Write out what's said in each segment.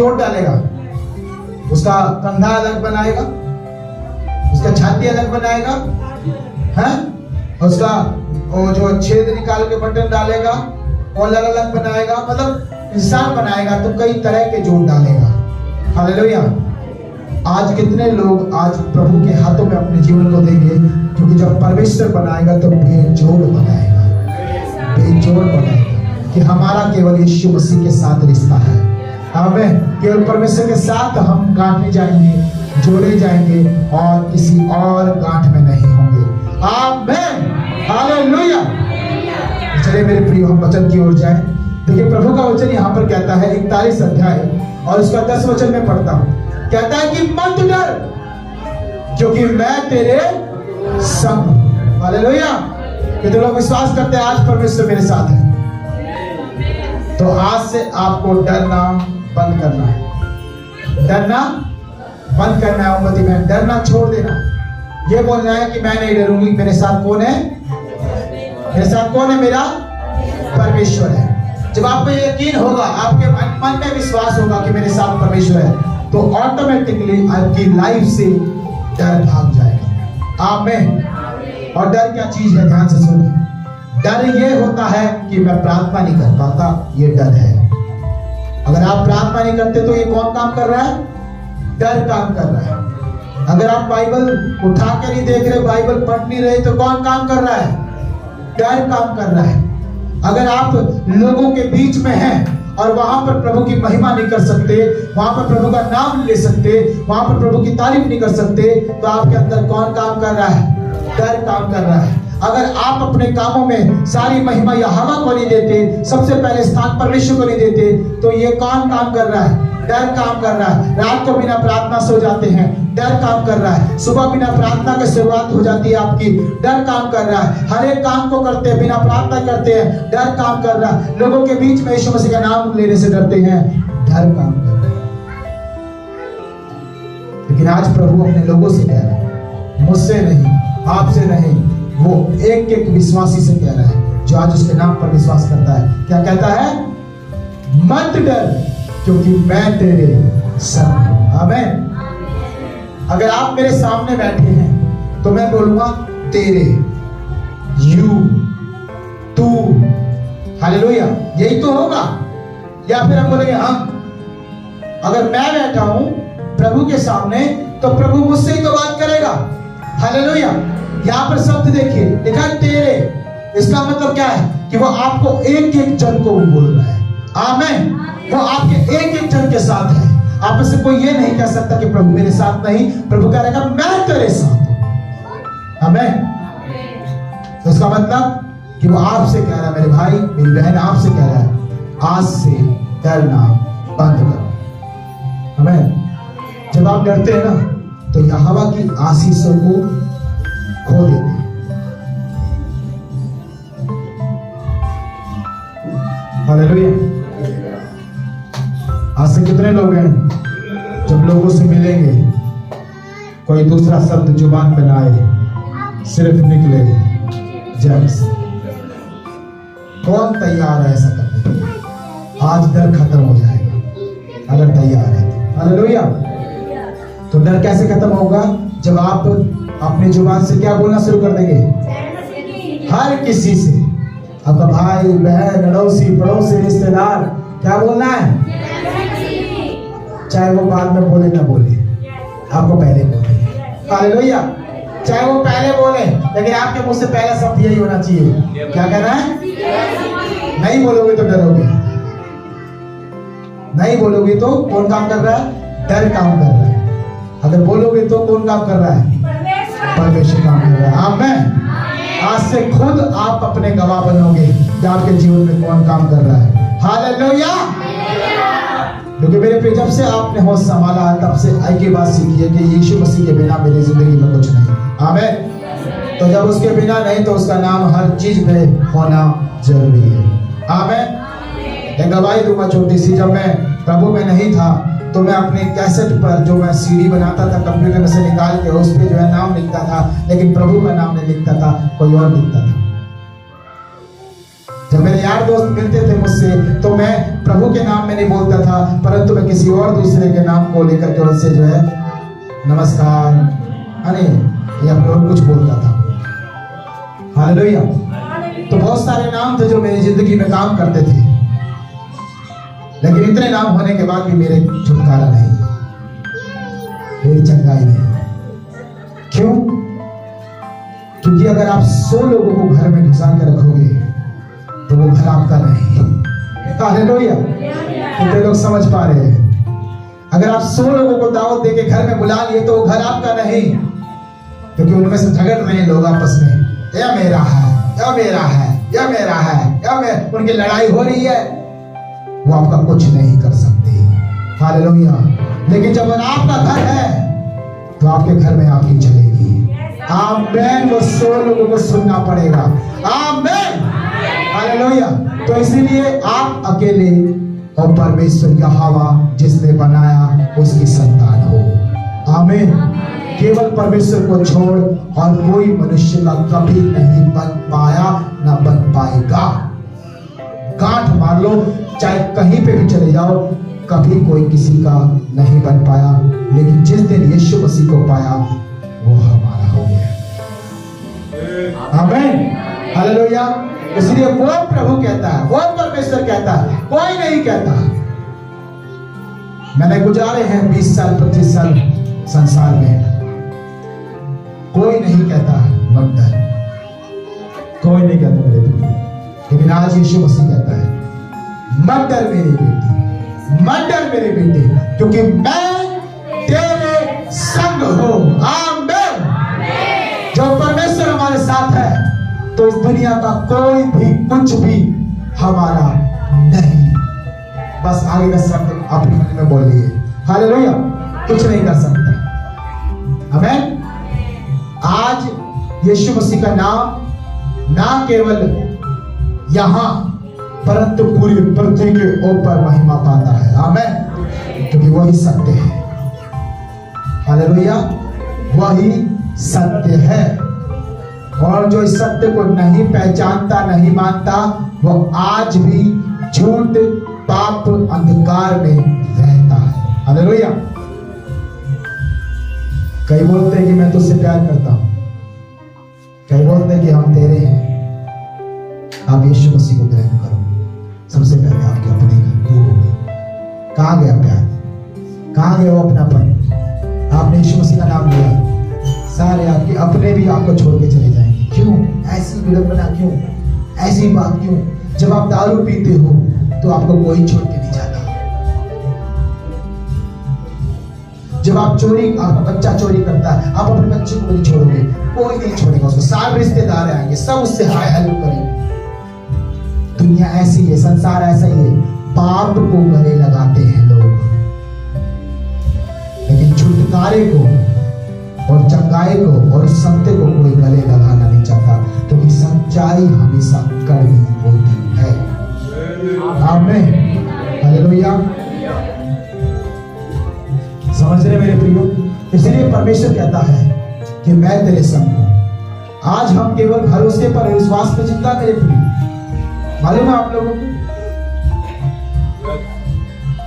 जोड़ डालेगा, उसका कंधा अलग बनाएगा, उसका छाती अलग बनाएगा, है उसका वो जो छेद निकाल के बटन डालेगा वो अलग अलग बनाएगा, मतलब इंसान बनाएगा तो कई तरह के जोड़ डालेगा। हालेलुया। आज कितने लोग आज प्रभु के हाथों में अपने जीवन को देंगे, क्योंकि जब परमेश्वर बनाएगा तो बेजोड़ बनाएगा, बेजोड़ बनाएगा कि हमारा केवल यीशु मसीह के साथ रिश्ता है। हमें केवल परमेश्वर के साथ हम गांठे जाएंगे, जोड़े जाएंगे और किसी और गांठ में नहीं होंगे। आमीन, हालेलुया। चलिए मेरे प्रिय हम वचन की ओर जाएं। देखिए प्रभु का वचन यहाँ पर कहता है 41 अध्याय और उसका 10 वचन में पढ़ता हूँ। कहता है कि मत डर क्योंकि मैं तेरे संग हूं। हालेलुया। कितने लोग विश्वास करते हैं आज परमेश्वर मेरे साथ है? तो आज से आपको डरना बंद करना है, डरना बंद करना है। उम्मती में डरना छोड़ देना, ये बोलना है कि मैं नहीं डरूंगी, मेरे साथ कौन है? मेरे साथ कौन है? मेरा परमेश्वर है। जब आपको यकीन होगा, आपके मन में विश्वास होगा कि मेरे साथ परमेश्वर है, तो ऑटोमेटिकली आपकी लाइफ से डर भाग जाएगा। आमीन। और डर क्या चीज है? ध्यान से सुनिए। डर ये होता है कि मैं प्रार्थना नहीं कर पाता, ये डर है। अगर आप प्रार्थना नहीं करते तो ये कौन काम कर रहा है? डर काम कर रहा है। अगर आप बाइबल उठा के नहीं देख रहे, बाइबल पढ़ नहीं रहे, तो कौन काम कर रहा है? डर काम कर रहा है। अगर आप लोगों के बीच में हैं और वहां पर प्रभु की महिमा नहीं कर सकते, वहां पर प्रभु का नाम नहीं ले सकते, वहां पर प्रभु की तारीफ नहीं कर सकते, तो आपके अंदर कौन काम कर रहा है? डर काम कर रहा है। अगर आप अपने कामों में सारी महिमा यहोवा को नहीं देते, सबसे पहले स्थान परमेश्वर को नहीं देते, तो ये कौन काम कर रहा है? डर काम कर रहा है। रात को बिना प्रार्थना सो जाते हैं, डर काम कर रहा है। सुबह बिना प्रार्थना की शुरुआत हो जाती है आपकी, डर काम कर रहा है। हर एक काम को करते हैं बिना प्रार्थना करते हैं, डर काम कर रहा है। लोगों के बीच में यीशु मसीह का नाम लेने से डरते हैं, डर काम कर रहा है। लेकिन आज प्रभु अपने लोगों से कह रहा है, मुझसे नहीं, आपसे नहीं, वो एक एक विश्वासी से कह रहा है जो आज उसके नाम पर विश्वास करता है। क्या कहता है? मत डर क्योंकि मैं तेरे संग हूं। आमीन। अगर आप मेरे सामने बैठे हैं तो मैं बोलूंगा तेरे, यू, तू। हालेलुया। यही तो होगा। या फिर हम बोलेंगे हम। अगर मैं बैठा हूं प्रभु के सामने तो प्रभु मुझसे ही तो बात करेगा। हालेलुया। यहां पर शब्द देखिए लिखा है तेरे। इसका मतलब क्या है? कि वो आपको एक एक जन को बोल रहा है। आमीन। वो आपके एक एक जन के साथ है। आप में से कोई ये नहीं कह सकता कि प्रभु मेरे साथ नहीं। प्रभु कह रहेगा मैं तेरे साथ हूं। आमीन। तो इसका मतलब कि वो आपसे कह रहा है, मेरे भाई मेरी बहन आपसे कह रहा है, आज से डरना बंद करो। आमीन। जब आप डरते हैं ना तो यहोवा की आशीषों को खो देते हैं। हालेलुया। आज से कितने लोग हैं जब लोगों से मिलेंगे कोई दूसरा शब्द जुबान पे ना आए, सिर्फ निकले जय से। कौन तैयार है ऐसा करने के लिए? आज डर खत्म हो जाएगा अगर तैयार है तो। हालेलुया। तो डर कैसे खत्म होगा? जब आप अपनी जुबान से क्या बोलना शुरू कर देंगे? हर किसी से, आपका भाई बहन अड़ोसी पड़ोसी रिश्तेदार, क्या बोलना है? चाहे वो बाद में बोले ना बोले, आपको पहले बोले। हालेलुया। चाहे वो पहले बोले, लेकिन आपके मुंह से पहला शब्द यही होना चाहिए। क्या कहना है? नहीं बोलोगे तो डरोगे, नहीं बोलोगे तो कौन काम कर रहा है? डर काम कर रहा है। अगर बोलोगे तो कौन काम कर रहा है? परमेश्वर काम कर रहा है। आमीन। आज से खुद आप अपने गवाह बनोगे कि आपके जीवन में कौन काम कर रहा है। हालेलुया। क्योंकि मेरे पे जब से आपने होश संभाला है तब से एक ही बात सीखी है कि यीशु मसीह के बिना मेरी जिंदगी में कुछ नहीं। आमीन। तो जब उसके बिना नहीं तो उसका नाम हर चीज में होना जरूरी है। आमीन। एक गवाही दूंगा छोटी सी। जब मैं प्रभु में नहीं था तो मैं अपने कैसेट पर जो मैं सीडी बनाता था कंप्यूटर में से निकाल के उस पे जो है नाम लिखता था, लेकिन प्रभु का नाम नहीं लिखता था, कोई और लिखता था। जब मेरे यार दोस्त मिलते थे मुझसे तो मैं प्रभु के नाम में नहीं बोलता था, परंतु मैं किसी और दूसरे के नाम को लेकर के उनसे जो है नमस्कार अरे या फिर कुछ बोलता था। हालेलुया। तो बहुत सारे नाम थे जो मेरी जिंदगी में काम करते थे, लेकिन इतने नाम होने के बाद भी मेरे छुटकारा नहीं, मेरी चंगाई नहीं। क्यों? क्योंकि अगर आप 100 लोगों को घर में घुसा के रखोगे तो वो घर आपका नहीं। हालेलुया। कितने लोग समझ पा रहे हैं? अगर आप 100 लोगों को दावत देके घर में बुला लिए तो वो घर आपका नहीं, क्योंकि उनमें से झगड़ रहे हैं लोग आपस में, या मेरा है या मेरा है या मेरा है या मैं, उनकी लड़ाई हो रही है, वो आपका कुछ नहीं कर सकते। हालेलुया। लेकिन जब आपका घर है तो आपके घर में आपकी चलेगी। आमेन। वो 100 लोगों को सुनना पड़ेगा। आमेन। हालेलुया। तो इसीलिए आप अकेले और परमेश्वर यहोवा जिसने बनाया उसकी संतान हो। आमीन। केवल परमेश्वर को छोड़ और कोई मनुष्य का कभी नहीं बन पाया, ना बन पाएगा। गांठ मार लो, चाहे कहीं पे भी चले जाओ, कभी कोई किसी का नहीं बन पाया, लेकिन जिस दिन यीशु मसीह को पाया वो हमारा हो गया। आमीन। हालेलुया। इसलिए वो प्रभु कहता है, वो परमेश्वर कहता है, कोई नहीं कहता। मैंने गुजारे हैं 20 साल 25 साल संसार में, कोई नहीं कहता मत डर, कोई नहीं कहता मेरे बेटे, लेकिन आज यीशु मसीह कहता है मत डर मेरी बेटी, मत डर मेरे बेटे, क्योंकि मैं तेरे संग हूं। आमीन। जो परमेश्वर हमारे साथ है तो इस दुनिया का कोई भी कुछ भी हमारा नहीं। बस आगे का शब्द अपने मन में बोलिए। हालेलुया। कुछ नहीं कर सकता। आमीन। आज यीशु मसीह का नाम ना केवल यहां परंतु पूरी पृथ्वी के ऊपर महिमा पाता है। आमीन। क्योंकि वही सत्य है। हालेलुया। वही सत्य है, और जो इस सत्य को नहीं पहचानता, नहीं मानता, वो आज भी झूठ पाप अंधकार में रहता है। हालेलुया। कई बोलते हैं कि मैं तुझसे प्यार करता हूं, कई बोलते हैं कि हम तेरे हैं। आप यीशु मसीह को ग्रहण करो, सबसे पहले आपके अपने घर दूर होंगे। कहां गया प्यार, कहां गया वो अपनापन? आपने यीशु मसीह का नाम लिया, सारे आपके अपने भी आपको छोड़ के चले जाएंगे। क्यों ऐसी विडंबना, क्यों ऐसी बात, क्यों? जब आप दारू पीते हो तो आपको कोई छोड़ के नहीं जाता। जब आप चोरी, आपका बच्चा चोरी करता है, आप अपने बच्चे को नहीं छोड़ोगे, कोई नहीं छोड़ेगा उसको। सारे रिश्तेदार आएंगे, सब उससे हाय हेलो करेंगे। दुनिया ऐसी है, संसार ऐसा ही है। पाप को गले लगाते हैं लोग, लेकिन छुटकारे को और चंगाई को और सत्य को कोई गले लगाना नहीं चाहता, क्योंकि सच्चाई हमेशा कड़वी होती है। आमीन। हालेलुया। समझ रहे मेरे प्रियो? इसलिए परमेश्वर कहता है कि मैं तेरे संग हूं। आज हम केवल भरोसे पर, विश्वास पर जिंदा मेरे प्रियो। मालूम है आप लोगों को?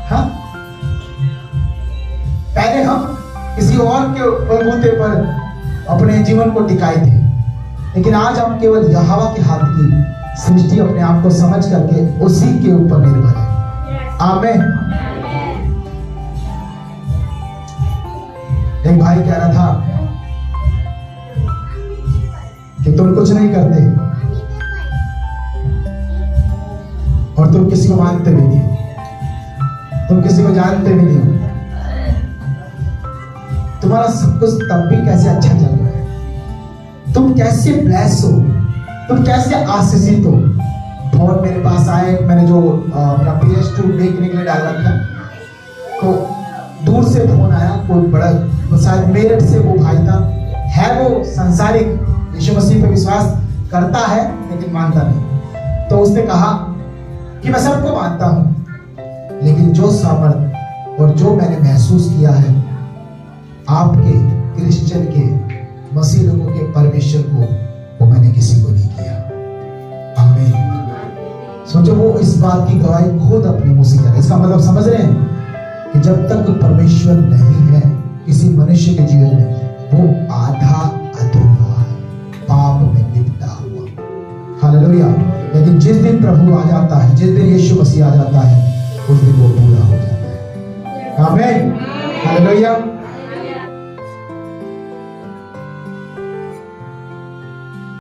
हाँ, पहले हम किसी और के बलबूते पर अपने जीवन को टिकाए थे, लेकिन आज हम केवल यहोवा के हाथ की सृष्टि अपने आप को समझ करके उसी के ऊपर निर्भर है। आमीन। एक भाई कह रहा था कि तुम कुछ नहीं करते और तुम किसी को मानते भी नहीं, तुम किसी को जानते भी नहीं, तुम्हारा सब कुछ तब भी कैसे अच्छा चल रहा है, तुम कैसे ब्लेस हो, तुम कैसे आशीषित हो। फोन मेरे पास आए, मैंने जो अपना PS2 देखने के लिए डाल रखा, तो दूर से फोन आया, कोई बड़ा, शायद मेरठ से वो भाई था, है वो संसारिक, यीशु मसीह पे विश्वास करता है लेकिन मानता नहीं। तो उसने कहा कि मैं सबको मानता हूं, लेकिन जो सामर्थ और जो मैंने महसूस किया है आपके क्रिश्चियन के, मसीह लोगों के परमेश्वर को, वो मैंने किसी को नहीं किया। आमीन। सोचो वो इस बात की गवाही खुद अपने मुंह से करे। इसका मतलब समझ रहे हैं कि जब तक परमेश्वर नहीं है किसी मनुष्य के जीवन में, वो आधा अधूरा है, पाप में लिपटा हुआ। हालेलुया। लेकिन जिस दिन प्रभु आ जाता है, जिस दिन यीशु मसीह आ जाता है, उस दिन वो पूरा हो जाता है। आमीन। हालेलुया।